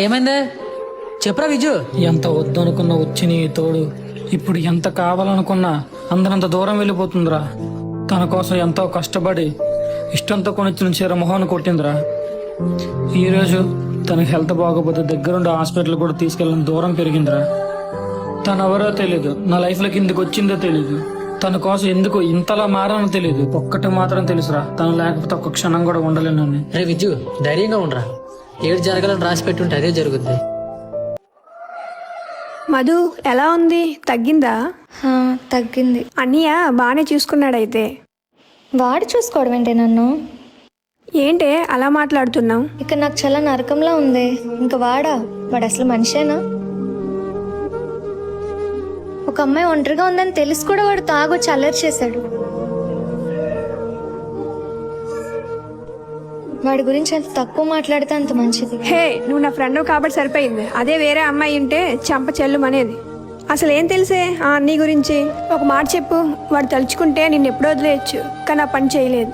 ఏమైందే చెప్పరా విజు. ఎంత వద్దనుకున్న వచ్చి నీ తోడు ఇప్పుడు ఎంత కావాలనుకున్నా అందరంత దూరం వెళ్ళిపోతుందిరా. తన కోసం ఎంతో కష్టపడి ఇష్టంతో కొనిచ్చిన చీర మొహాన్ని కొట్టిందిరా. ఈరోజు తనకి హెల్త్ బాగోపోతే దగ్గరుండి హాస్పిటల్ కూడా తీసుకెళ్ళిన దూరం పెరిగిందిరా. తను ఎవరో తెలీదు, నా లైఫ్లో కిందకి వచ్చిందో తెలీదు, తన కోసం ఎందుకు ఇంతలా మారానో తెలీదు. ఒక్కటి మాత్రం తెలుసురా, తను లేకపోతే ఒక్క క్షణం కూడా ఉండలేనని. రే విజు, ధైర్యంగా ఉండరా. ఏడు జరగాలని రాసి పెట్టుంటే అదే జరుగుద్ది. మధు ఎలా ఉంది, తగ్గిందా? తగ్గింది. అన్నయ్య బాగానే చూసుకున్నాడైతే. వాడు చూసుకోవడం ఏంటి నన్ను? ఏంటే అలా మాట్లాడుతున్నావు? ఇక నాకు చాలా నరకంలా ఉంది. ఇంకా వాడు అసలు మనిషేనా? ఒక అమ్మాయి ఒంటరిగా ఉందని తెలిసి కూడా వాడు తాగొచ్చి అల్లరి చేశాడు. వాడి గురించి ఎంత తక్కువ మాట్లాడితే అంత మంచిది. హే, నువ్వు నా ఫ్రెండ్ కాబట్టి సరిపోయింది. అదే వేరే అమ్మాయి ఉంటే చెంప చెల్లుమనేది. అసలు ఏం తెలిసే నీ గురించి? ఒక మాట చెప్పు, వాడు తలుచుకుంటే నిన్ను ఎప్పుడో వదిలేయచ్చు, కానీ ఆ పని చేయలేదు.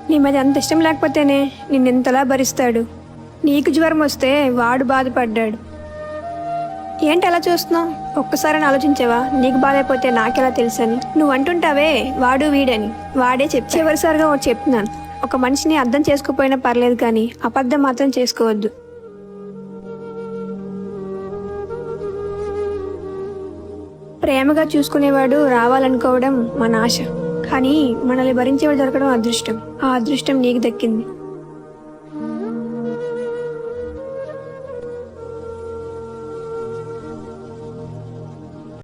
నీ మీద అంత ఇష్టం లేకపోతేనే నిన్నెంతలా భరిస్తాడు. నీకు జ్వరం వస్తే వాడు బాధపడ్డాడు. ఏంటి అలా చూస్తున్నావు? ఒక్కసారి ఆలోచించావా నీకు బాధైపోతే నాకెలా తెలుసని? నువ్వు అంటుంటావే వాడు వీడని, వాడే చివరిసారిగా ఒకటి చెప్తున్నాను. ఒక మనిషిని అర్థం చేసుకోపోయినా పర్లేదు, కానీ అబద్ధం మాత్రం చేసుకోవద్దు. ప్రేమగా చూసుకునేవాడు రావాలనుకోవడం మన ఆశ, కానీ మనల్ని భరించేవాడు దొరకడం అదృష్టం. ఆ అదృష్టం నీకు దక్కింది.